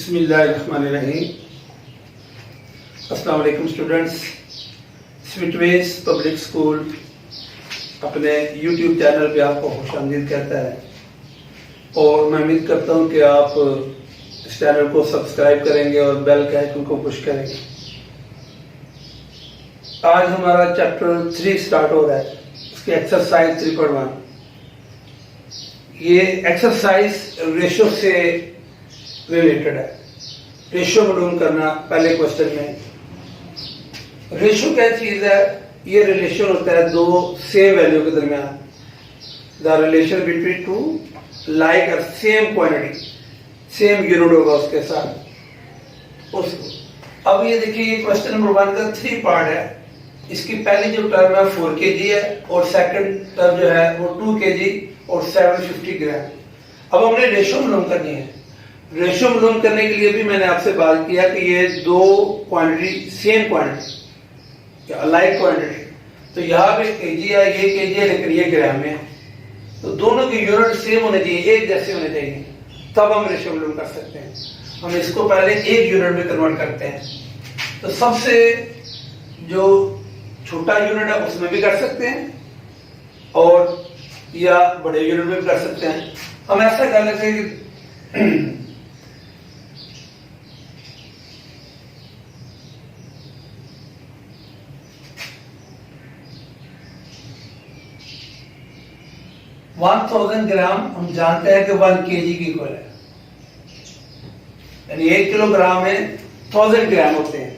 बिस्मिल्लाहिर्रहमानिर्रहीम। अस्सलाम वालेकुम स्टूडेंट्स। स्वीटवेज पब्लिक स्कूल अपने यूट्यूब चैनल पे आपको खुशामदीद कहता है और मैं उम्मीद करता हूँ कि आप इस चैनल को सब्सक्राइब करेंगे और बेल के आइकन को पुश करेंगे। आज हमारा चैप्टर 3 स्टार्ट हो रहा है, उसकी एक्सरसाइज 3.1। ये एक्सरसाइज रेशो से रिलेटेड है। रेशो मालूम करना पहले क्वेश्चन में। रेशो क्या चीज है? ये रिलेशन होता है दो सेम वैल्यू के दरमियान। The relation between two like और सेम क्वांटिटी, सेम यूनिट होगा उसके साथ उसको। अब ये देखिए, ये क्वेश्चन नंबर 1 का 3 पार्ट है। इसकी पहली जो टर्म है 4 kg है और सेकंड टर्म जो है वो 2 kg और 750 ग्राम। अब हमने रेशो मालूम करनी है। रेशो मालूम करने के लिए भी मैंने आपसे बात किया कि ये दो quantity same quantity, alike quantity, तो यहाँ पे केजी है, ये केजी है लेकिन ये ग्राम में है, तो दोनों की यूनिट सेम होने चाहिए, एक जैसे होने चाहिए, तब हम रेशो मालूम कर सकते हैं। हम इसको पहले एक यूनिट में कन्वर्ट करते हैं। तो सबसे जो छोटा यूनिट है उसमें भी कर सकते हैं और या बड़े यूनिट में भी कर सकते हैं। हम ऐसा कर लेते हैं कि 1000 ग्राम हम जानते हैं कि 1 kg की इक्वल है, यानी 1 किलोग्राम में 1000 ग्राम होते हैं।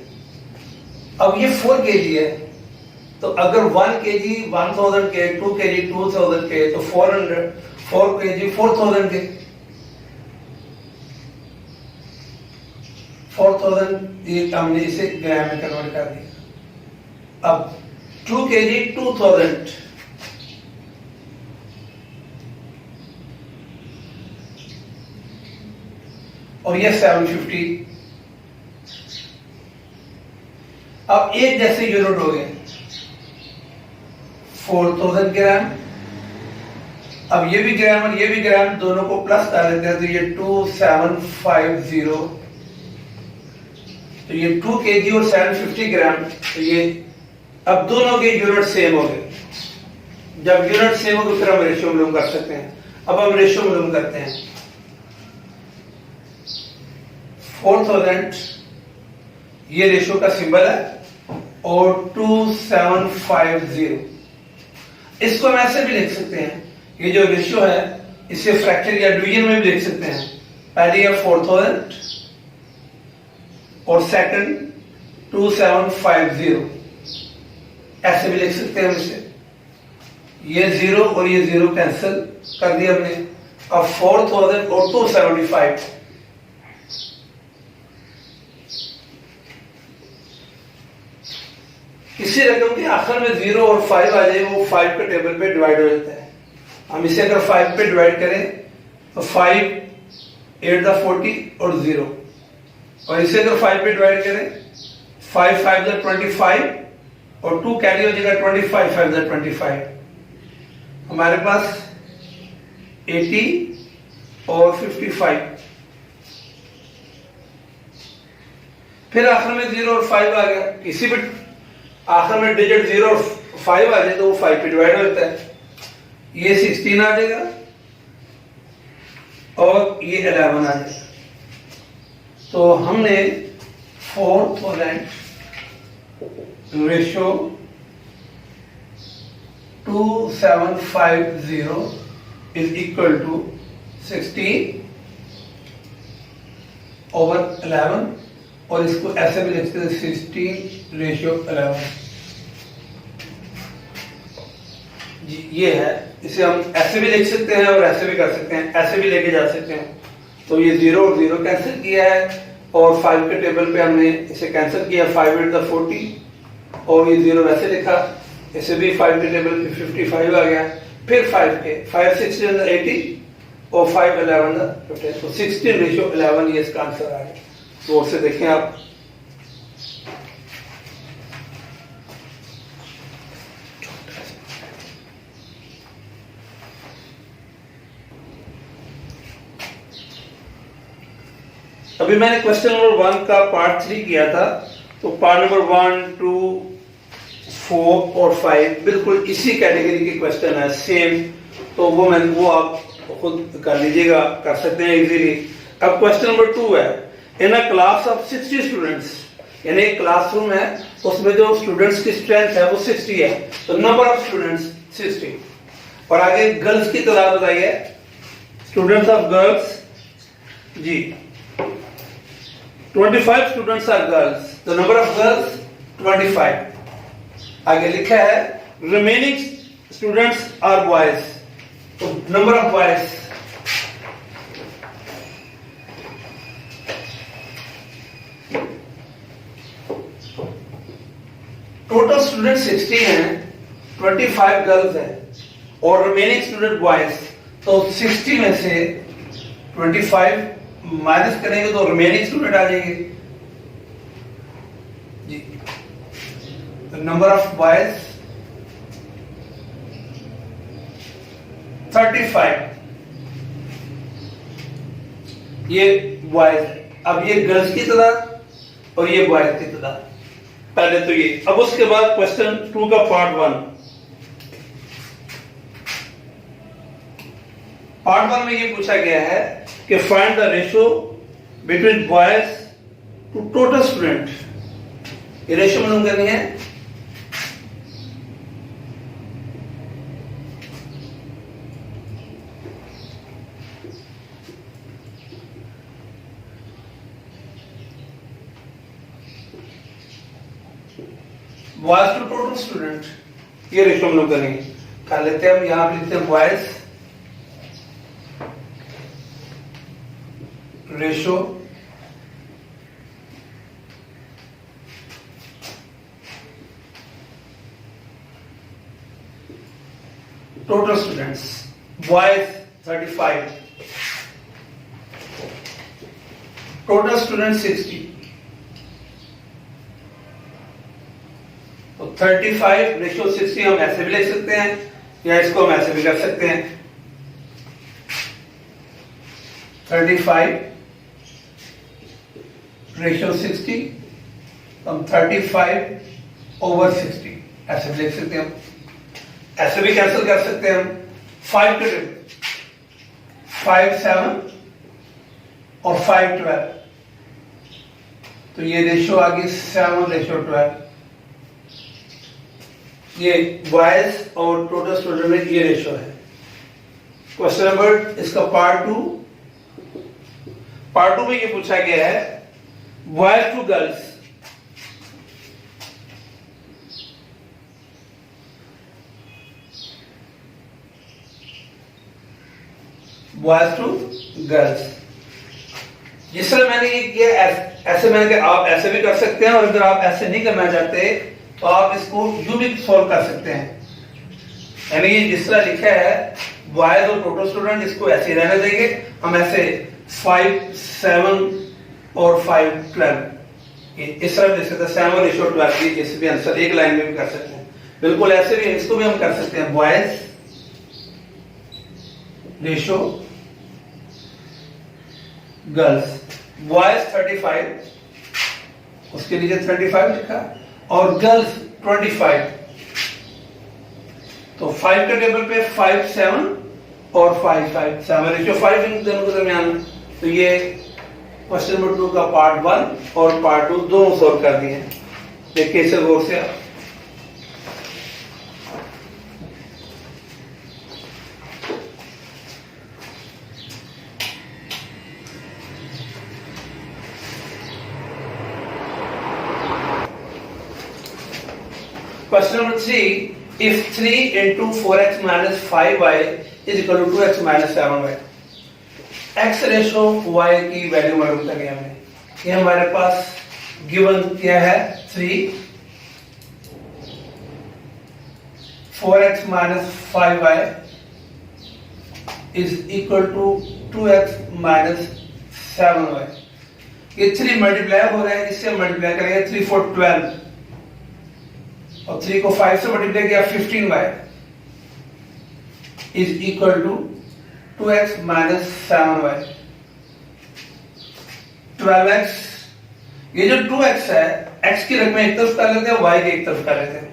अब ये 4 kg है, तो अगर 1 kg 1000 के, 2 kg 2000 के, तो 4 kg 4000 के, 4000 ये हमने इसे ग्राम में कन्वर्ट कर दिया। अब 2 kg 2000 और ये 750। अब एक जैसे यूनिट हो गए 4000 ग्राम। अब ये भी ग्राम और ये भी ग्राम, दोनों को प्लस कर देते हैं, तो ये 2750। तो ये 2 kg और 750 ग्राम, तो ये अब दोनों के यूनिट सेम हो गए। जब यूनिट सेम हो तो फिर हम रेशियो मालूम कर सकते हैं। अब हम रेशियो मालूम करते हैं। 4000 ये रेशो का सिंबल है और 2750 इसको हम ऐसे भी लिख सकते हैं। ये जो रेशियो है इसे फ्रैक्शन या डिवीजन में भी लिख सकते हैं। पहले है 4000 और सेकंड 2750, ऐसे भी लिख सकते हैं हम इसे। ये 0 और ये 0 कैंसिल कर दिया हमने। अब 4000 और 275, किसी रकम के आखिर में 0 और 5 आ जाए, वो 5 के टेबल पे डिवाइड हो जाता है। हम इसे अगर 5 पे डिवाइड करें तो 5 8 दा 40 और 0, और इसे अगर 5 पे डिवाइड करें 5 5 दा 25 और 2 कैरी हो जाएगा 25 5 दा 25। हमारे पास 80 और 55, फिर आखिर में 0 और 5 आ गया। किसी भी आखिर में डिजिट 0 और 5 आ जाए तो वो 5 पे डिवाइड हो जाता है। ये 16 आ जाएगा और ये 11 आ जाएगा। तो हमने 4000 ratio 2750 is equal to 16 over 11, और इसको ऐसे भी लिखते हैं 16 रेशियो 11 जी। ये है, इसे हम ऐसे भी लिख सकते हैं और ऐसे भी कर सकते हैं, ऐसे भी लेके जा सकते हैं। तो ये 0 और 0 कैंसिल किया है और 5 के टेबल पे हमने इसे कैंसिल किया। 5 8 दा 40 और ये 0 वैसे लिखा, इसे भी 5 के टेबल पे 55 आ गया। फिर 5 के 5 6 80 और 5 11 दा 50, तो 16 रेशियो 11 ये इसका आंसर आ गया। तो से देखें आप। अब अभी मैंने क्वेश्चन नंबर 1 का पार्ट 3 किया था, तो पार्ट नंबर 1, 2, 4 और 5 बिल्कुल इसी कैटेगरी के क्वेश्चन है, सेम। तो वो आप खुद कर लीजिएगा, कर सकते हैं इजीली। अब क्वेश्चन नंबर 2 है, इन अ क्लास ऑफ 60 स्टूडेंट्स, यानी एक क्लासरूम है, उसमें जो स्टूडेंट्स की स्ट्रेंथ है वो 60 है, तो नंबर ऑफ स्टूडेंट्स 60। और आगे गर्ल्स की तादाद बताइए, स्टूडेंट्स ऑफ गर्ल्स जी 25 students are girls, the number of girls 25। आगे लिखा है रिमेनिंग स्टूडेंट्स आर बॉयज, तो number of boys total student 60 हैं, 25 गर्ल्स हैं और रिमेनिंग स्टूडेंट बॉयज, तो 60 में से 25 माइनस करेंगे तो रिमेनिंग स्टूडेंट आ जाएंगे जी। नंबर ऑफ बॉयज 35, ये बॉयज है। अब ये गर्ल्स की तादाद और ये बॉयज की तादाद, पहले तो ये। अब उसके बाद क्वेश्चन 2 का पार्ट 1। पार्ट 1 में ये पूछा गया है कि find the ratio between boys to total student. ये रेशियो मालूम करनी है। बॉयज टू टोटल स्टूडेंट, ये रेशियो मालूम करनी है। कर लेते हैं हम, यहां पे लिखते हैं boys ratio total students, boys 35, total student 60, तो 35 रेशो 60 हम ऐसे भी ले सकते हैं या इसको हम ऐसे भी कर सकते हैं। 35 रेशियो 60, हम 35 ओवर 60 ऐसे भी लिख सकते हैं। ऐसे भी कैंसिल कर सकते हैं हम। 5 के 5 7 और 5 12, तो ये रेशियो आ गई 7 रेशियो 12। ये बॉयज और टोटल स्टूडेंट में ये रेशियो है। क्वेश्चन नंबर इसका पार्ट 2। पार्ट 2 में ये पूछा गया है boys to girls, boys to girls. जिस तरह मैंने ये किया, ऐसे मैंने कहा आप ऐसे भी कर सकते हैं, और अगर आप ऐसे नहीं करना चाहते तो आप इसको यूं भी सॉल्व कर सकते हैं। यानी ये जिस तरह लिखा है बॉयज और टोटल स्टूडेंट, इसको ऐसे ही रहने देंगे हम। ऐसे 5 7 और 5 12 इस तरह देख सकते हैं। 7 रेशियो 12 की इस भी आंसर एक लाइन में भी कर सकते हैं। बिल्कुल ऐसे भी इसको भी हम कर सकते हैं। बॉयज रेशियो गर्ल्स, बॉयज 35, उसके नीचे 35 लिखा, और गर्ल्स 25। तो 5 के टेबल पे 5 7 और 5 5 7 रेशियो 5 इन दोनों के दरमियान। तो ये क्वेश्चन नंबर 2 का पार्ट 1 और पार्ट 2 दोनों सॉल्व कर दिए। देखिए इसे गौर से आप। Question number 3, if 3 into 4x minus 5y is equal to 2x minus 7y, x ratio y की वैल्यू मालूम करनी है हमें। ये हमारे पास गिवन क्या है 3, 4x minus 5y is equal to 2x minus 7y। ये 3 मल्टीप्लाई हो रहा है, इससे मल्टीप्लाई करेंगे 3 4 12, और 3 को 5 से मल्टीप्लाई किया 15y is equal to 2x minus 7y। 12x, ये जो 2x है, x की रकम एक तरफ कर लेते हैं, y की एक तरफ कर लेते हैं,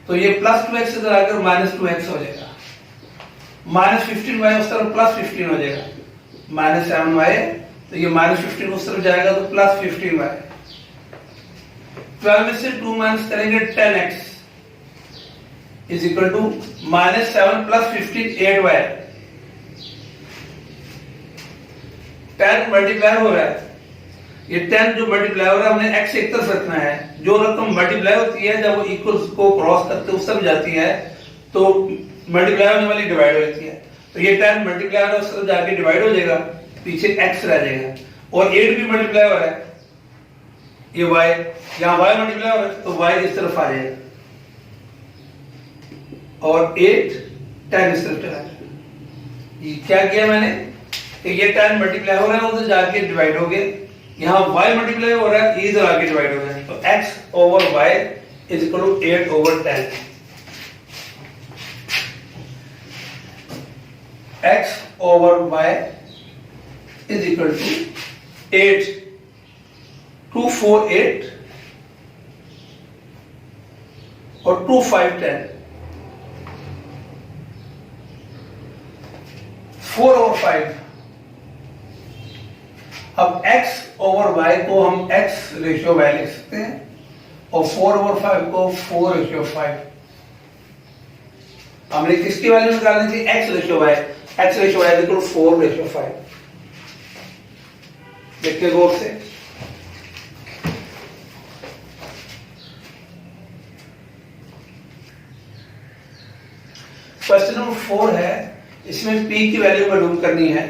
तो ये प्लस 2x इधर आकर माइनस 2x हो जाएगा, माइनस 15y उस तरफ प्लस 15 हो जाएगा, माइनस 7y, तो ये माइनस 15 उस तरफ जाएगा तो प्लस 15y, 12 में से 2 माइनस करेंगे 10x is equal to minus 7 plus 15 8y, 10 multiply हो रहा है, ये 10 जो मल्टीप्लाई हो रहा है हमने x एक तरफ रखना है, जो रकम मल्टीप्लाई होती है जब वो इक्वल्स को क्रॉस करते उस तरफ जाती है तो मल्टीप्लाई होने वाली डिवाइड हो जाती है, तो ये 10 मल्टीप्लाई हो रहा है उस तरफ जाके डिवाइड हो जाएगा, पीछे x रह जाएगा, और 8 भी मल्टीप्लाई हो रहा है, ये y, यहाँ y मल्टीप्लाई हो रहा है तो y इस तरफ आ जाएगा, और 8 10 इस तरफ चला जाएगा। ये क्या किया मैंने, ये 10 मल्टीप्लाई हो रहा है उधर जाके डिवाइड हो गए, यहाँ y मल्टीप्लाई हो रहा है इधर आके डिवाइड हो गया, तो x over y is equal to 8 over 10, x over y is equal to 8, 2 4 8 और 2 5 10, 4 ओवर 5। अब x ओवर y को हम x रेशियो y लिख सकते हैं और 4 ओवर 5 को 4 रेशियो 5। हमने किसकी वैल्यू निकालनी थी, x ratio y, x ratio y equal 4 ratio 5। देखिए गौर से, क्वेश्चन नंबर 4 है, इसमें p की वैल्यू मालूम करनी है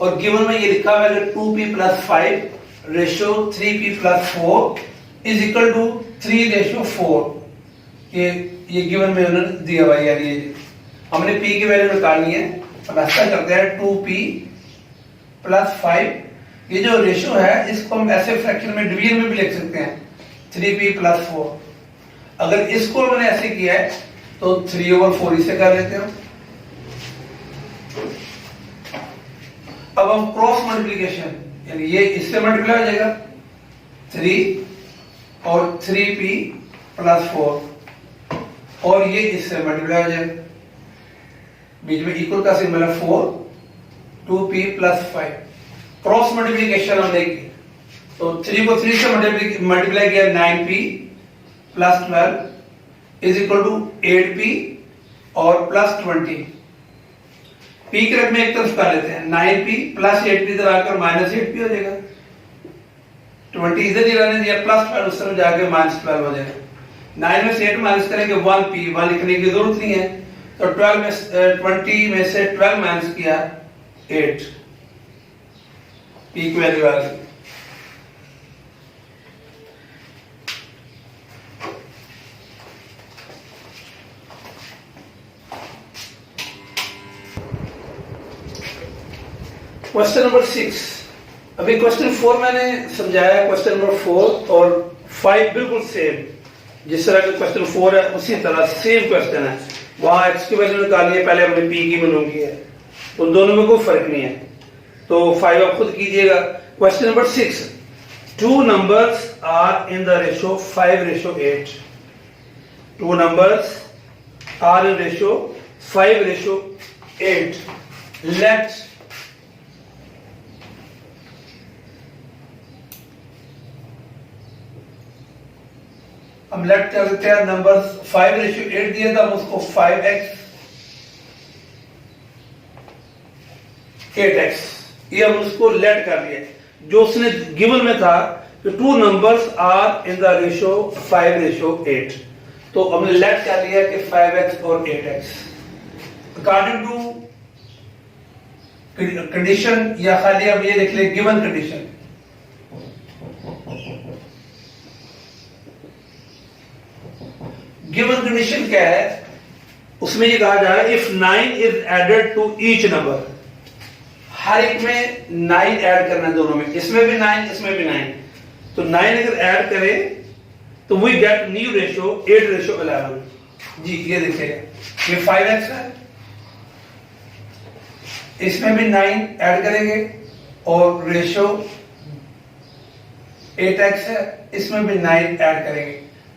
और गिवन में ये लिखा हुआ है 2p plus 5 ratio 3p plus 4 is equal to 3 ratio 4। ये गिवन में उन्होंने दिया हुआ है, यानी हमने p की वैल्यू निकालनी है, अब ऐसा करते हैं 2p प्लस 5, ये जो रेशियो है इसको हम ऐसे फ्रैक्शन में डिवीजन में भी लिख सकते हैं 3p प्लस 4। अगर इसको हमने ऐसे किया है तो 3 ओवर 4 इसे कर लेते हैं। अब हम क्रॉस मल्टीप्लिकेशन, यानी ये इससे मल्टीप्लाई हो जाएगा 3 और 3p प्लस 4 और ये इससे मल्टीप्लाई हो जाएगा, बीच में इक्वल का सिंबल है 4, 2p प्लस 5, क्रॉस मल्टीप्लिकेशन हमने की तो 3 को 3 से मल्टीप्लाई किया 9p plus 12 is equal to 8p और प्लस 20। p की रकम एक तरफ कर लेते हैं, 9p प्लस 8p इधर आकर माइनस 8p हो जाएगा, 20 इधर ही रहने दिया, प्लस 12 उस तरफ जाकर माइनस 12 हो जाएगा, 9 में से 8 माइनस करेंगे 1p, 1 लिखने की जरूरत नहीं है, तो 20 में से 12 माइनस किया 8, p की वैल्यू आ गई। क्वेश्चन नंबर 6, अभी क्वेश्चन 4 मैंने समझाया, क्वेश्चन नंबर 4 और 5 बिल्कुल सेम, जिस तरह का क्वेश्चन 4 है उसी तरह सेम क्वेश्चन है, वहां x की वैल्यू निकालनी है, पहले हमने p की मालूम की है, उन दोनों में कोई फर्क नहीं है, तो 5 आप खुद कीजिएगा। Question number 6, 2 numbers are in the ratio 5 ratio 8, 2 numbers are in ratio 5 ratio 8, let हम लेट कर देते हैं, नंबर 5 रेशियो 8 दिया था, हम उसको 5x 8x ये हम उसको लेट कर लिए, जो उसने गिवन में था कि 2 numbers are in the ratio 5 ratio 8, तो हमने लेट कर लिया कि 5x और 8x अकॉर्डिंग टू कंडीशन, या खाली अब ये लिख ले गिवन कंडीशन। गिवन कंडीशन क्या है, उसमें ये कहा जा रहा है if 9 is added to each number, हर एक में 9 ऐड करना है, दोनों में, इसमें भी 9 इसमें भी 9, तो 9 अगर ऐड करें तो we get new ratio 8 ratio 11। जी ये देखिएगा, ये 5x है, इसमें भी 9 ऐड करेंगे और रेशियो 8x है, इसमें भी 9 ऐड करेंगे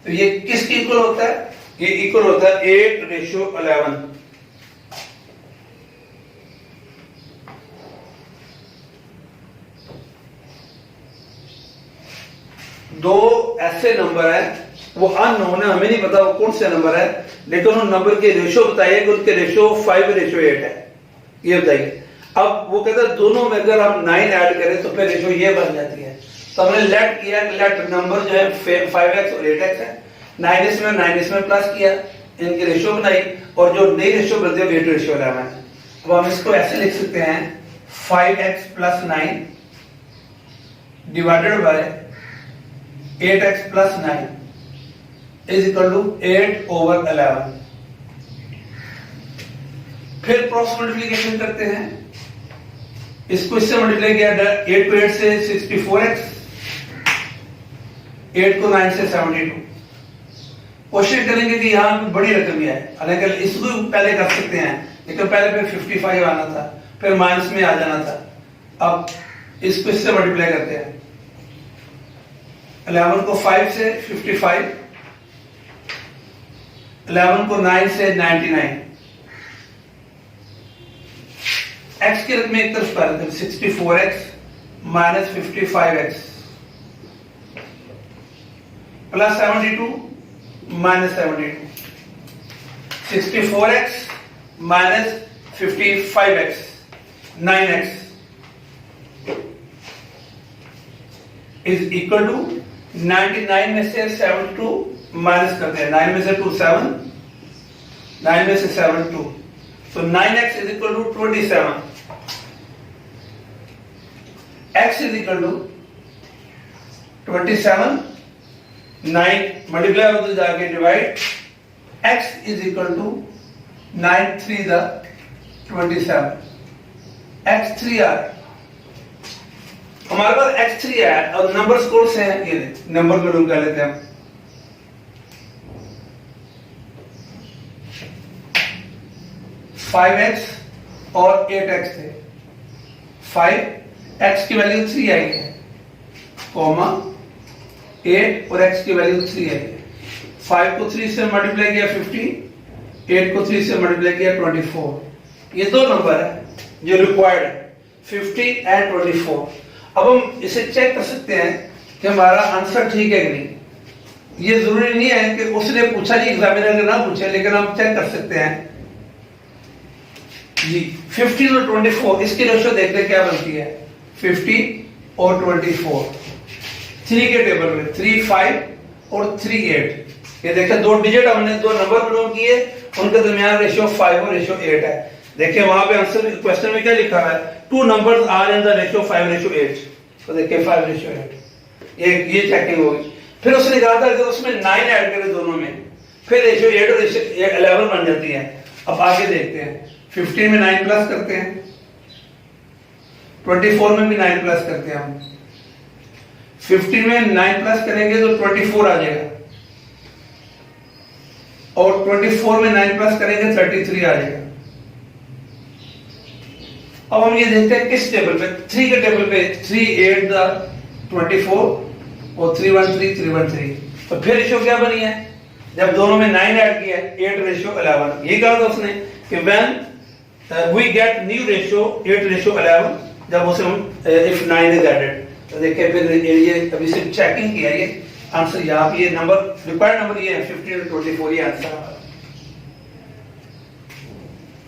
तो ये किसके इक्वल होता है? ये इक्वल होता है 8:11। दो ऐसे नंबर है, वो अननोन है, हमें नहीं पता वो कौन से नंबर है, लेकिन उन नंबर के रेशो बताइए कि उनके रेशो 5:8 है, ये बताइए। अब वो कहता है दोनों में अगर हम 9 ऐड करें तो फिर रेशो ये बन जाती है। तो हमने लेट किया, लेट नंबर जो है 5x और 8x है, 9 इसमें 9 इसमें प्लस किया, इनकी रेशो बनाई और जो नई रेशो बनती है 8:11 है। अब हम इसको ऐसे लिख सकते हैं 5x + 9 divided by 8x + 9 is equal to 8/11। फिर क्रॉस मल्टीप्लिकेशन करते हैं, इसको इससे मल्टीप्लाई किया, 8 को 8 से 64x, 8 को 9 से 72। कोशिश करेंगे कि यहां भी बड़ी रकम ही है, हालांकि इसको पहले कर सकते हैं, लेकिन पहले फिर 55 आना था, फिर माइनस में आ जाना था। अब इसको इससे मल्टीप्लाई करते हैं, 11 को 5 से 55, 11 को 9 से 99, x की रकम एक तरफ कर देते, 64x - 55x + 72 - 72, 64x - 55x 9x is equal to 99 में से 72 माइनस करते हैं, 9 में से 2 7, 9 में से 7 2, तो 9x is equal to 27, x is equal to 27, 9 multiply होते जाके divide, x is equal to 9 3 द 27, x3 आ हमारे पास x3 है। और नंबर्स कौन से हैं? ये नंबर को ढूंढ कर लेते हैं हम। 5x और 8x थे, 5x की वैल्यू 3 आई है, कॉमा 8 और x की वैल्यू 3 आई है। 5 को 3 से मल्टीप्लाई किया 50, 8 को 3 से मल्टीप्लाई किया 24। ये दो नंबर है जो रिक्वायर्ड है, 50 एंड 24। अब हम इसे चेक कर सकते हैं कि हमारा आंसर ठीक है कि नहीं। ये जरूरी नहीं है कि उसने पूछा नहीं, एग्जामिनर ने ना पूछे, लेकिन हम चेक कर सकते हैं जी। 50 और 24 इसकी रेशो देखते हैं क्या बनती है, 50 और 24 3 के टेबल में 3 5 और 3 8। ये देखिए दो डिजिट हमने दो नंबर बिलोंग किए, उनके दरमियान रेशियो 5 और रेशियो 8 है। देखिए वहां पे आंसर क्वेश्चन में क्या लिखा है, 2 numbers are in the ratio 5:8। तो देखिए 5:8, ये चेकिंग होगी। फिर उसने कहा था अगर उसमें 9 ऐड करें दोनों में, फिर रेशियो 8 और रेशियो 11 बन जाती है। अब आगे देखते हैं, 15 में 9 प्लस करते हैं, 24 में भी 9 प्लस करते हैं हम। 15 में 9 प्लस करेंगे तो 24 आ जाएगा, और 24 में 9 प्लस करेंगे 33 आ जाएगा। अब हम ये देखते हैं किस टेबल पे, 3 के टेबल पे 3 8 द 24 और 3 1 3 3 1 3। तो फिर रेशियो क्या बनी है, जब दोनों में 9 ऐड किया 8:11। ये कहा था उसने कि when we get new ratio 8:11, जब उसे हम इफ 9 इज एडेड। तो देखिए फिर ये अभी सिर्फ चेकिंग किया, ये आंसर यहाँ पे ये नंबर रिक्वायर्ड नंबर ये है 15 और 24, ये आंसर हमारा।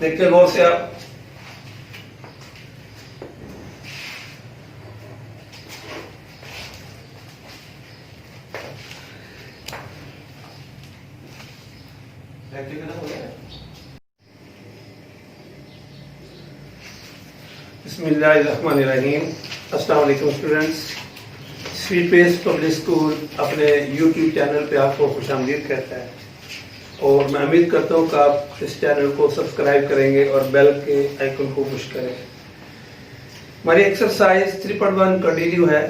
देखिए गौर से आप, बिस्मिल्लाहिर्रहमानिर्रहीम। अस्सलाम वालेकुम students. Sweet Pace Public School अपने यूट्यूब चैनल पे आपको खुशामदीद कहता है, और मैं उम्मीद करता हूँ कि आप इस चैनल को सब्सक्राइब करेंगे और बेल के आइकन को पुश करें। हमारी एक्सरसाइज 3.1 कंटिन्यू है।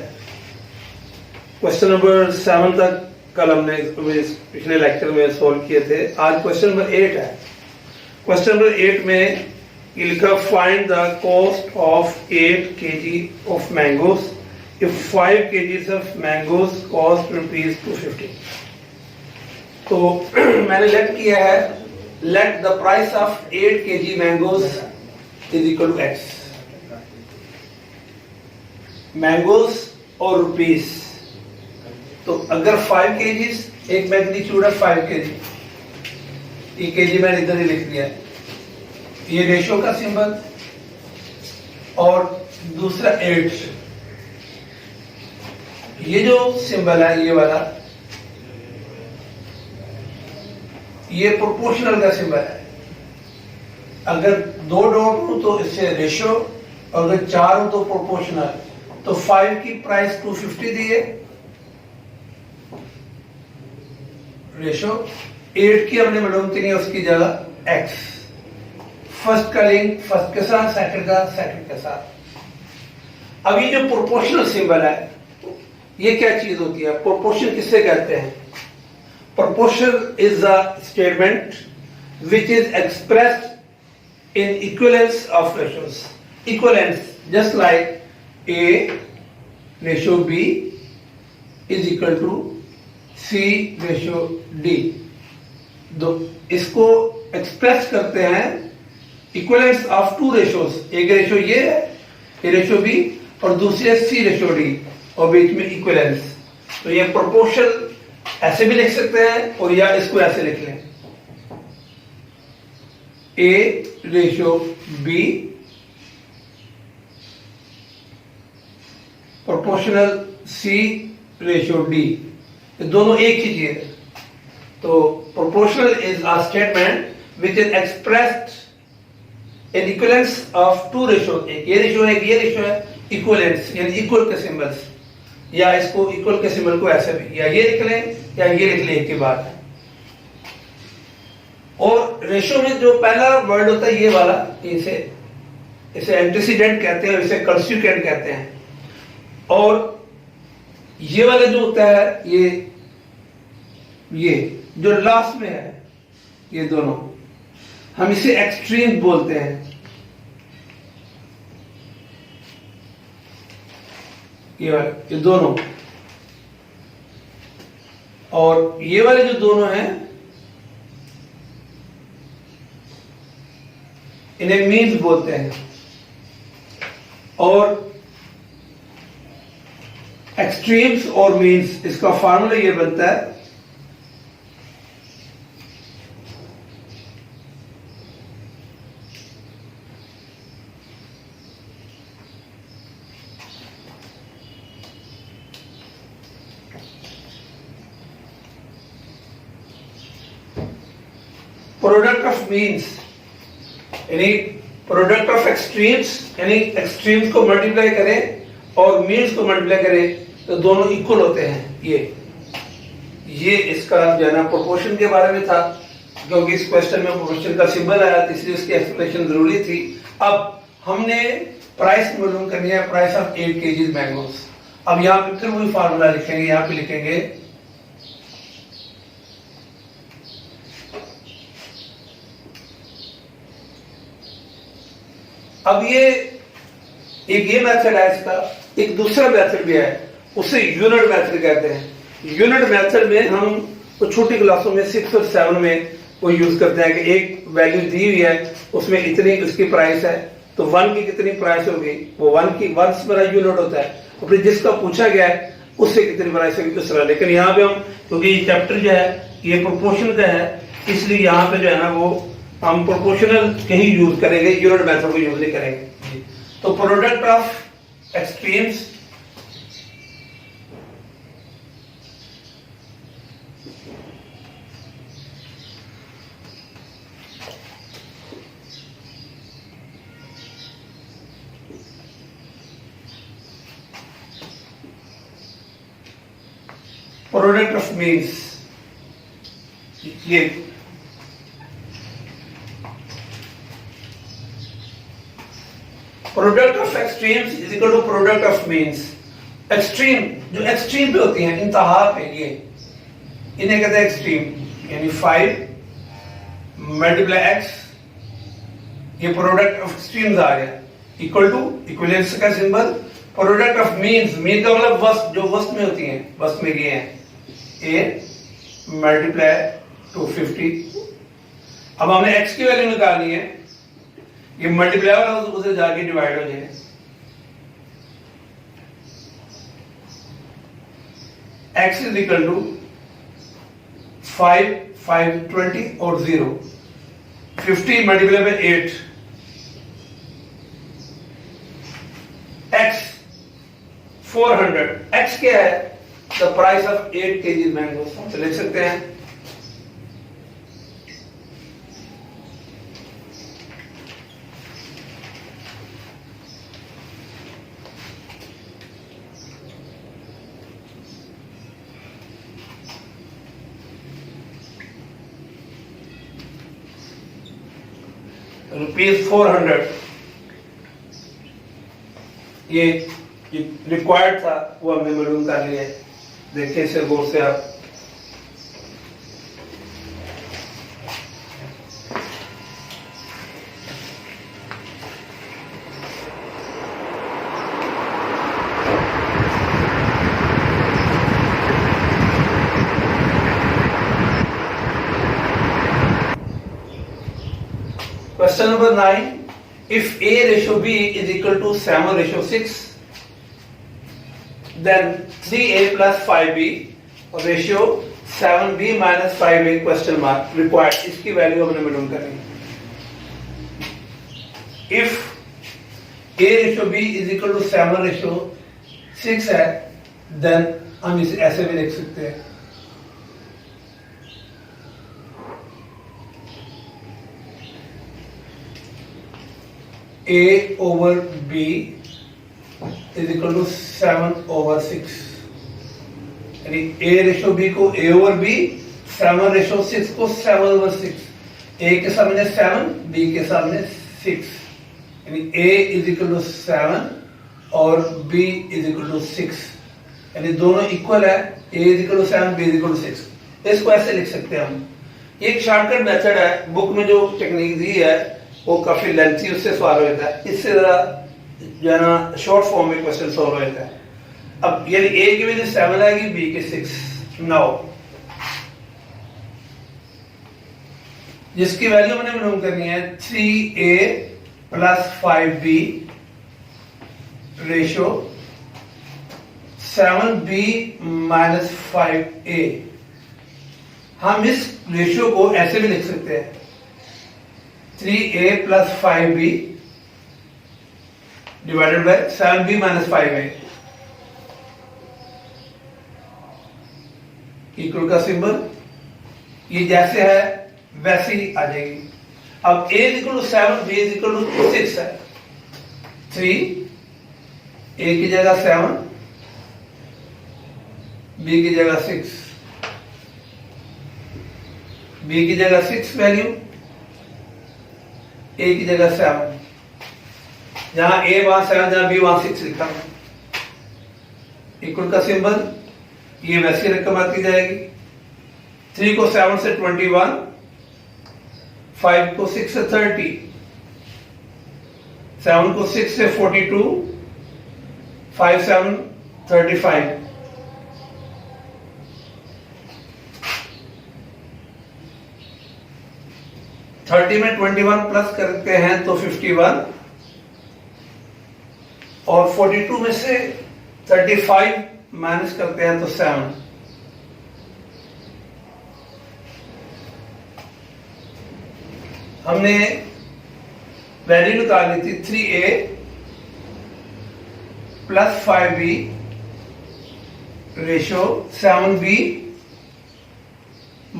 क्वेश्चन नंबर 7 तक कल हमने पिछले लेक्चर में सॉल्व किए थे। आज क्वेश्चन नंबर 8 है। क्वेश्चन नंबर 8 में लिखा find the cost of 8 kg of mangoes if 5 kgs of mangoes cost ₹250, तो मैंने लेट किया है, let the price of 8 kg mangoes is equal to x, mangoes और रुपीस। तो अगर 5 kgs, एक मैग्नीट्यूड है 5 kg, ये kg मैंने इधर ही लिख दिया है, ये रेशो का सिंबल, और दूसरा 8, ये जो सिंबल है ये वाला, ये प्रोपोर्शनल का सिंबल है। अगर 2 डॉट हो तो इससे रेशो, और अगर 4 हो तो प्रोपोर्शनल। तो 5 की प्राइस 250 दी है, रेशो 8 की हमने मालूम की नहीं, उसकी जगह x, फर्स्ट का लिंक फर्स्ट के साथ, सेकंड का सेकंड के साथ। अब ये जो प्रोपोर्शनल सिंबल है, ये क्या चीज होती है? प्रोपोर्शन किससे कहते हैं? Proportion is a statement which is expressed in equivalence of ratios. Equivalence, just like A ratio B is equal to C ratio D. दो इसको एक्सप्रेस करते हैं इक्विवेलेंस ऑफ 2 रेशियोज। एक रेशियो ये है, ये रेशियो B, और दूसरी है C रेशियो D, और बीच में इक्विवेलेंस। तो ये प्रोपोर्शन ऐसे भी लिख सकते हैं, और या इसको ऐसे लिख लें, A ratio B proportional C ratio D, दोनों एक ही चीज है। तो proportional is a statement which is expressed in equivalence of 2 ratio, एक ये रेशियो है, एक ये रेशियो है, इक्विवेलेंस यानी इक्वल के सिंबल्स, या इसको इक्वल के सिंबल को ऐसे भी, या ये लिख लें या ये लिख लें, एक ही बात है। और रेशियो में जो पहला वर्ड होता है ये वाला, इसे एंटीसीडेंट कहते हैं, इसे कंस्टिट्यूएंट कहते हैं। और ये वाला जो होता है, ये जो लास्ट में है, ये दोनों हम इसे एक्सट्रीम बोलते हैं। ये वाले, ये दोनों, और ये वाले जो दोनों हैं, इन्हें मीन्स बोलते हैं। और एक्सट्रीम्स और मीन्स, इसका फार्मूला ये बनता है, प्रोडक्ट ऑफ मीन्स यानी प्रोडक्ट ऑफ एक्सट्रीम्स, यानी एक्सट्रीम्स को मल्टीप्लाई करें और मीन्स को मल्टीप्लाई करें तो दोनों इक्वल होते हैं। ये इसका जो है ना प्रोपोर्शन के बारे में था, क्योंकि इस क्वेश्चन में प्रोपोर्शन का सिंबल आया, इसलिए उसकी एक्सप्लेनेशन जरूरी थी। अब हमने प्राइस मालूम करनी है, प्राइस ऑफ 8 kg मैंगोस। अब यहाँ पे फिर वही फार्मूला लिखेंगे, यहाँ पे लिखेंगे अब ये मेथड है इसका, एक दूसरा मेथड भी है, उसे यूनिट मेथड कहते हैं। यूनिट मेथड में हम तो छोटी क्लासों में 6 और 7 में वो यूज करते हैं कि एक वैल्यू दी हुई है, उसमें इतनी उसकी प्राइस है, तो 1 की कितनी प्राइस होगी, वो 1 की 1 मेरा यूनिट होता है, और फिर जिसका पूछा गया है उससे कितनी प्राइस होगी दूसरा। लेकिन यहाँ पे हम, क्योंकि ये चैप्टर जो है ये प्रोपोर्शन का है, इसलिए यहाँ पे जो है ना वो हम प्रोपोर्शनल कहीं यूज करेंगे, यूनिट मेथड को यूज नहीं करेंगे। तो product of extremes product of means, ये product of extremes is equal to product of means. Extreme जो एक्सट्रीम पे होती हैं, इंतहा पे, ये इन्हें कहते हैं एक्सट्रीम, यानी 5 मल्टीप्लाई x, ये प्रोडक्ट ऑफ एक्सट्रीम्स आ गया, इक्वल टू इक्विवेलेंस का symbol, product of means, mean का मतलब वस्त, जो वस्त में होती हैं, वस्त में ये हैं ए मल्टीप्लाई 250। अब हमने x की वैल्यू निकालनी है, ये मल्टीप्लाई वाला उसे जाके डिवाइड हो जाए। x इज इक्वल टू 5 5 20 और 0, 50 मल्टीप्लाई बाय 8, x 400। x क्या है? The price of 8 kg mango. तो लिख सकते हैं ₹400। ये रिक्वायर्ड था, वो हमने मालूम कर लिया है। देखिए इसे गौर से आप। Question number 9. If A ratio B is equal to 7 ratio 6, then 3A plus 5B ratio 7B minus 5A question mark required. इसकी वैल्यू हमने मालूम करनी है। If A ratio B is equal to 7 ratio 6 है, then हम इसे ऐसे भी लिख सकते हैं, A over B is equal to 7 over 6। यानी A रेशो B को A over B, 7 रेशो 6 को 7 over 6। A के सामने 7, B के सामने 6, यानी A is equal to 7 और B is equal to 6, यानी दोनों इक्वल है। A is equal to 7, B is equal to 6। इसको ऐसे लिख सकते हैं हम। ये एक शॉर्टकट मेथड है, बुक में जो टेक्निक दी है वो काफी लेंथी, उससे सवाल होता है। इससे जरा जो है ना शॉर्ट फॉर्म में क्वेश्चन सॉल्व होता है। अब यानी ए की वैल्यू 7 आएगी, बी की 6। नाउ जिसकी वैल्यू हमने मालूम करनी है 3A plus 5B ratio 7B minus 5A। हम इस रेशियो को ऐसे भी लिख सकते हैं, 3A plus 5B divided by 7B minus 5A equal का सिंबल ये जैसे है वैसे ही आ जाएगी। अब A is equal to 7, B is equal to 6 है। 3 A की जगह 7, B की जगह 6, B की जगह 6 वैल्यू, A की जगह 7, जहां A वहां 7, जहां B वहां 6 लिखा है। इक्वल का सिंबल ये वैसी रकम आती जाएगी। 3 को 7 से 21, 5 को 6 से 30, 7 को 6 से 42, 5 7 35। थर्टी में 21 प्लस करते हैं तो 51, और 42 में से 35 माइनस करते हैं तो 7। हमने वैल्यू निकाली थी 3A plus 5B ratio 7B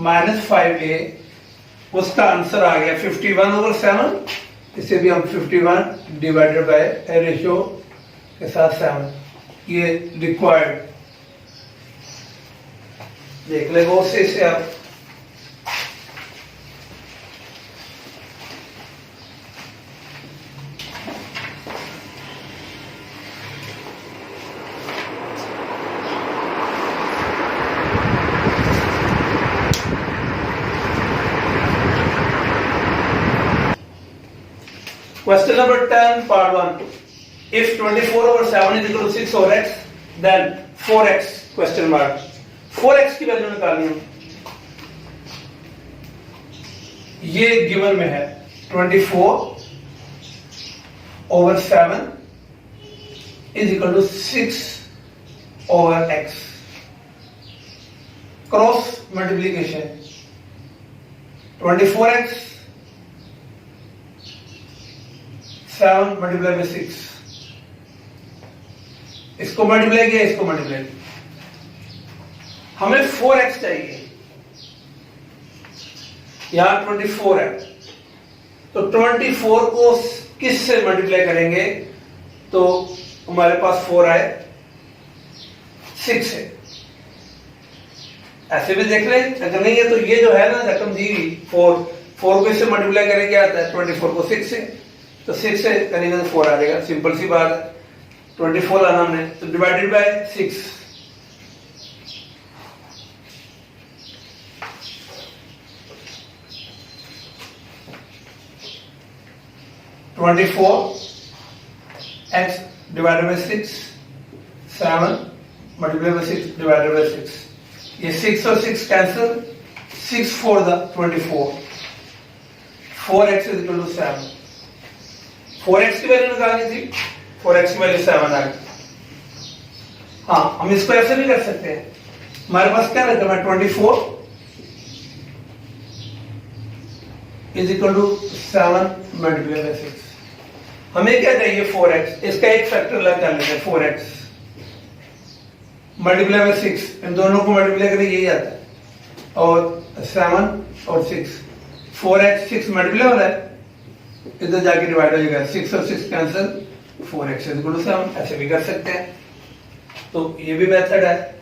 minus 5A। उसका आंसर आ गया 51 over 7। इसे भी हम 51 डिवाइडेड बाय रेशियो के साथ 7, ये रिक्वायर्ड। देख ले गौर से इसे आप। Question number 10, part 1. If 24 over 7 is equal to 6 over x, then 4x question mark. 4x की वैल्यू निकालनी है, ये गिवन में है 24 over 7 is equal to 6 over x. Cross multiplication 24x 7 multiply by 6, इसको मल्टीप्लाई किया, इसको मल्टीप्लाई किया, हमें 4x चाहिए, यहां 24 है, तो 24 को किस से मल्टीप्लाई करेंगे तो हमारे पास 4 आए, 6 है। ऐसे भी देख ले, अगर नहीं है तो ये जो है ना रकम दी 4 को इससे मल्टीप्लाई करेंगे आता है 24 को 6 से, तो 6 से करेंगे तो 4 आ जाएगा, सिंपल सी बात है। 24 लाना हमने, तो divided by 6, x divided by 6, 7 multiply by 6 divided by 6, ये 6 और 6 cancel, 6 for the 24, 4x is equal to 7, 4x की वैल्यू निकालनी थी, 4x की वैल्यू 7 आ गई। हाँ, हम इसको ऐसे भी कर सकते हैं, हमारे पास क्या रकम है 24 is equal to 7 multiply by 6, हमें क्या चाहिए 4x, इसका एक फैक्टर अलग कर लेते हैं 4x मल्टीप्लाई बाय 6, इन दोनों को मल्टीप्लाई करें यही आता है, और 7 और 6, 4x 6 मल्टीप्लाई हो रहा है, इधर जाके डिवाइड हो जाएगा, 6 और 6 cancel, 4x is equal to 7, ऐसे भी कर सकते हैं, तो ये भी मेथड है।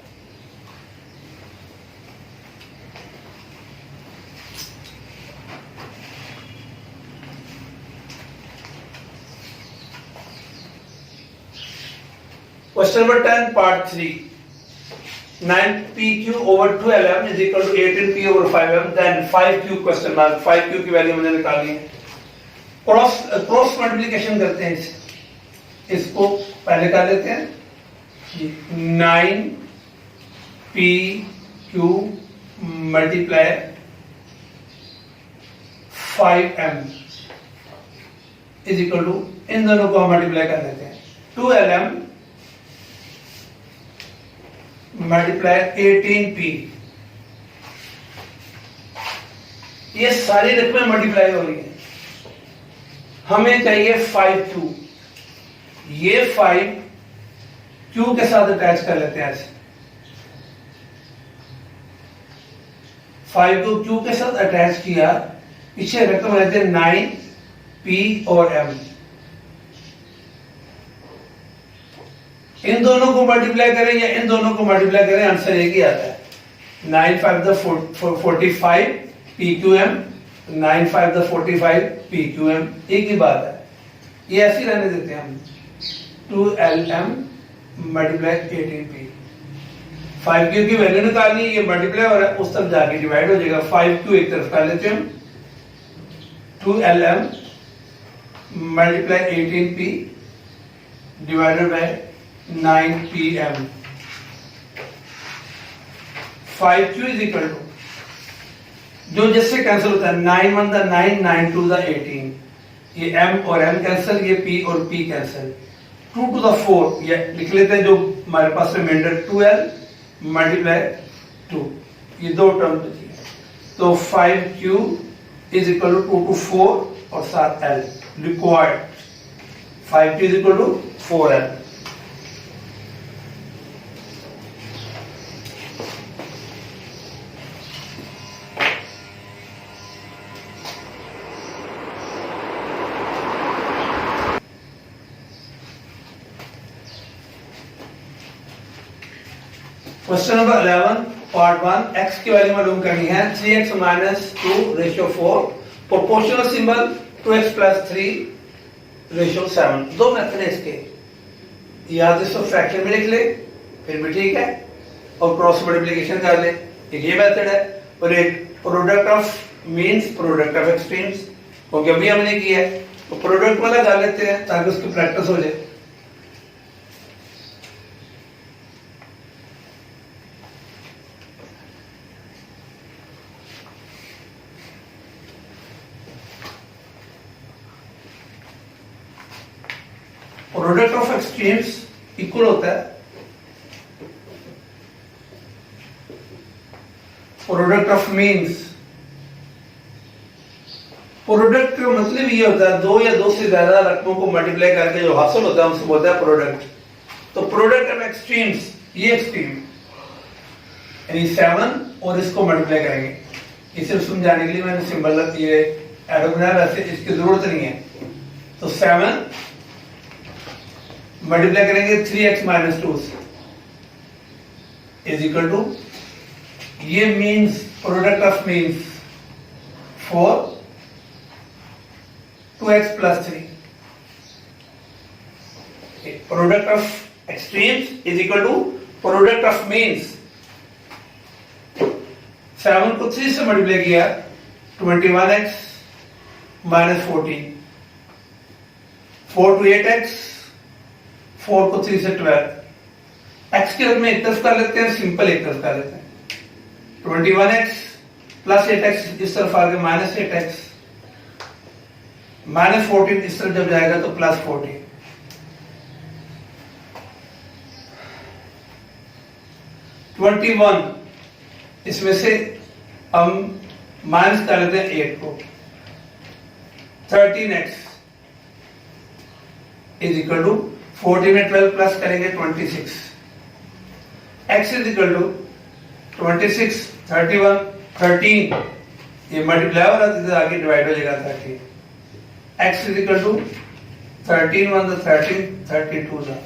Question number 10 part 3, 9pq over 2lm is equal to 18p over 5m, then 5q question mark, 5q की वैल्यू मुझे निकालनी है। क्रॉस मल्टीप्लिकेशन करते हैं, इसको पहले कर लेते हैं, 9pq multiply 5m is equal to, इन दोनों को हम मल्टीप्लाई कर लेते हैं, 2lm मल्टीप्लाई 18p, ये सारी रकमें मल्टीप्लाई हो रही है, हमें चाहिए 5q, ये 5q के साथ अटैच कर लेते हैं, ऐसे 5 को q के साथ अटैच किया, पीछे रकम रहते हैं 9p और m, इन दोनों को मल्टीप्लाई करें या इन दोनों को मल्टीप्लाई करें, आंसर एक ही आता है, 9 5 the 45 pqm, 9 5 the 45 pqm, एक ही बात है, ये ऐसे ही रहने देते हैं हम, 2lm मल्टीप्लाई 18p, 5q की वैल्यू निकालनी, ये मल्टीप्लाई हो रहा है, उस तरफ जाके डिवाइड हो जाएगा, 5q एक तरफ कर लेते हैं, 2lm multiply 18p divided by 9pm, 5q is equal to, जो जिससे कैंसिल होता है, 9 1 the 9, 9 2 the 18, ये m और m कैंसिल, ये p और p कैंसिल, 2 to the 4, ये लिख लेते हैं, जो हमारे पास रिमाइंडर 2l मल्टीप्लाई 2, ये दो टर्म बची है, तो 5q is equal to 2 to 4 और साथ l required, 5q is equal to 4l। Question number 11 part 1, x की वैल्यू मालूम करनी है, 3x minus 2 ratio 4, proportional symbol 2x plus 3 ratio 7, दो मेथड है इसके, या तो इसको फ्रैक्शन में लिख ले फिर भी ठीक है, और क्रॉस मल्टीप्लिकेशन कर ले, एक ये मेथड है, और एक product of means product of extremes, क्योंकि अभी हमने किया है, तो प्रोडक्ट वाला कर लेते हैं ताकि उसकी प्रैक्टिस हो जाए, प्रोडक्ट ऑफ एक्सट्रीम्स इक्वल होता है प्रोडक्ट ऑफ मीन्स। प्रोडक्ट का मतलब ये होता है दो या दो से ज्यादा रकमों को मल्टीप्लाई करके जो हासिल होता है उसको बोलता है प्रोडक्ट। तो प्रोडक्ट ऑफ एक्सट्रीम्स, ये एक्सट्रीम यानी 7 और इसको मल्टीप्लाई करेंगे। इसे समझाने के लिए मैंने सिंबल ये एरो बनाया, वैसे इसकी जरूरत नहीं है। तो 7 मल्टीप्लाई करेंगे 3x माइनस 2 से इज इक्वल टू, ये means product of means 4 2x plus 3। Product of extremes is equal to product of means. 7 को 3 से मल्टीप्लाई किया 21x माइनस 14, 4 to 8x, 4 को 3 से 12। x के में एक तरफ कर लेते हैं, सिंपल एक तरफ कर लेते हैं। 21x प्लस 8x इस तरफ आ गया माइनस 8x, माइनस 14 इस तरफ जब जाएगा तो प्लस 14। इसमें से हम माइनस कर लेते हैं 8 को। 13x इज इक्वल टू 14 में 12 प्लस करेंगे 26। x इज इक्वल टू 26 31 13, ये मल्टीप्लाई हो रहा था आगे डिवाइड हो जाएगा 30। x इज इक्वल टू 13 1 13 32 था।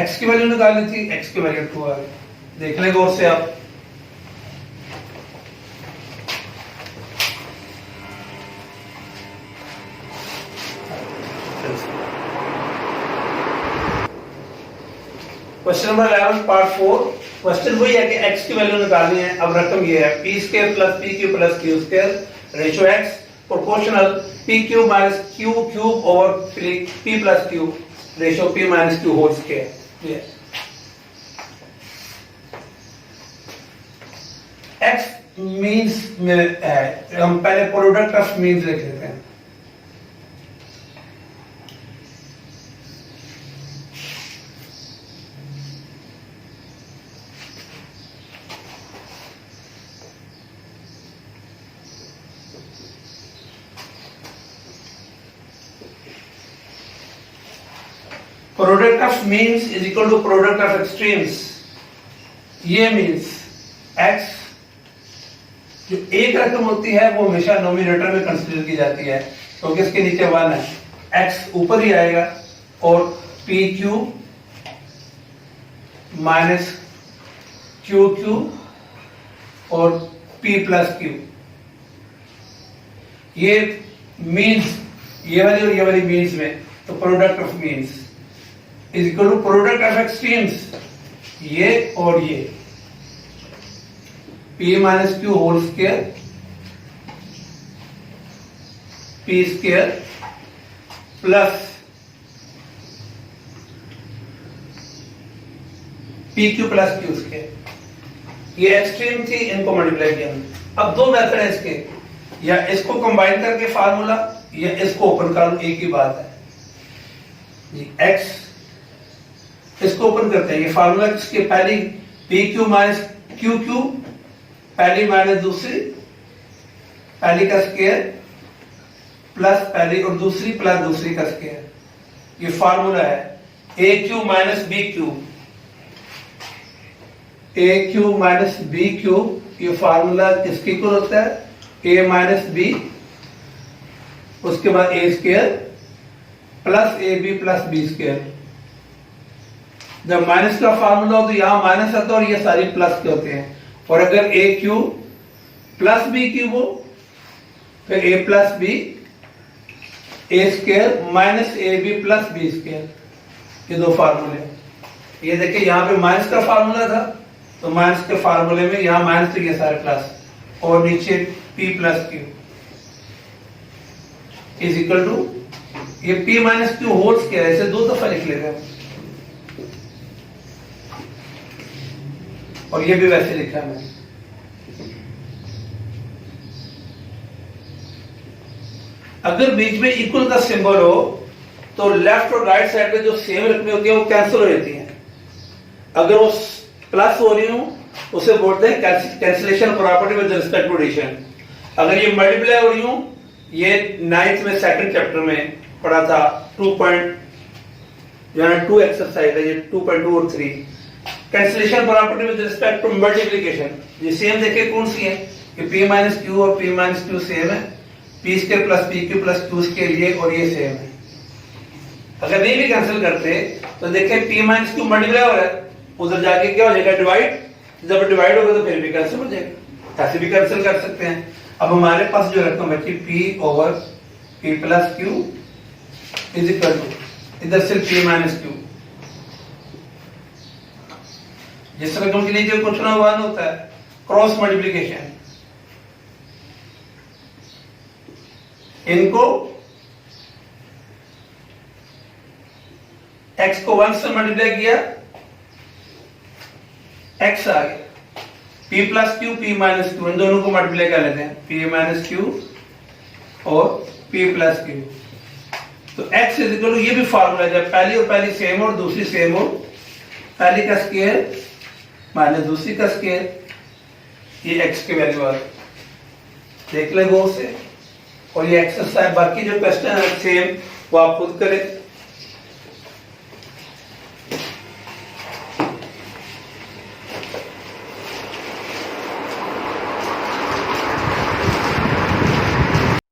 x की वैल्यू निकालनी थी, x की वैल्यू 2 आ गई। देख लें गौर से आप। Question number 11 part 4। क्वेश्चन वही है कि x की वैल्यू निकालनी है। अब रकम ये है p square plus p cube plus q square ratio x proportional p cube minus q cube over p plus q ratio p minus q whole square. ये x मींस में है, हम पहले प्रोडक्ट ऑफ मींस लिख लेते हैं। Product of means is equal to product of extremes. ये means x जो एक रकम होती है वो हमेशा नोमिनेटर में कंसीडर की जाती है, क्योंकि इसके नीचे 1 है, x ऊपर ही आएगा और p cube minus q cube और p प्लस q। ये मीन्स ये वाली और ये वाली मीन्स में, तो product of means is equal to product of extremes, ये और ये p minus q whole square p square plus p q plus q square. ये एक्सट्रीम थी, इनको मल्टीप्लाई किया। अब दो मेथड है इसके, या इसको कंबाइन करके फार्मूला या इसको ओपन कर लो, एक ही बात है जी। x इसको ओपन करते हैं, ये फार्मूला इसके पहली P Q minus Q Q, पहली माइनस दूसरी, पहली का स्क्वायर प्लस पहली और दूसरी प्लस दूसरी का स्क्वायर। ये फार्मूला है A cube minus B cube, A cube minus B cube. ये फार्मूला किसके इक्वल होता है? ए माइनस बी, उसके बाद A square plus A B plus B square. जब माइनस का फार्मूला हो तो यहां माइनस आता है और ये सारी प्लस के होते हैं। और अगर A cube plus B cube हो फिर A plus B A square minus A B plus B square. ये दो फार्मूले। ये देखिए यहां पे माइनस का फार्मूला था तो माइनस के फार्मूले में यहां माइनस तो ये सारे प्लस और नीचे p plus q is equal to ये p minus q whole square. ऐसे दो दफा लिख लेगा और ये भी वैसे लिखा है। अगर बीच में इक्वल का सिंबल हो तो लेफ्ट और राइट साइड पे जो सेम रकमें होती हैं वो कैंसिल हो जाती हैं। अगर वो प्लस हो रही हूं उसे बोलते हैं cancellation property with respect to addition. अगर ये मल्टीप्लाई हो रही हूं, ये 9th में सेकंड चैप्टर में पढ़ा था 2 एक्सरसाइज है, ये 2.2 और 3 cancellation property with respect to multiplication. ये सेम देखिए कौन सी है कि p माइनस क्यू और p माइनस क्यू सेम है, p square plus p q plus q square ये और ये सेम है। अगर नहीं भी कैंसिल करते तो देखें p माइनस क्यू मल्टीप्लाई हो रहा है, उधर जाके क्या हो जाएगा डिवाइड, जब डिवाइड होगा तो फिर भी कैंसिल हो जाएगा, ऐसे भी कैंसिल कर सकते हैं। अब हमारे पास जो रकम बची p over p plus q is equal to इधर सिर्फ p माइनस क्यू। जिस रकम के लिए जो कुछ ना वन होता है क्रॉस मल्टीप्लिकेशन, इनको x को 1 से मल्टीप्लाई किया, x आ गया, p plus Q p minus Q, इन दोनों को मल्टीप्लाई कर लेते हैं, p माइनस क्यू और p प्लस क्यू। तो x इज इक्वल टू, ये भी फार्मूला है, जब पहली और पहली सेम हो और दूसरी सेम हो, पहली का स्क्वायर माइनस दूसरी का स्क्वायर, ये x की वैल्यू आ गई, देख ले गौर से। और ये एक्सरसाइज बाकी जो क्वेश्चन है सेम वो आप खुद करें।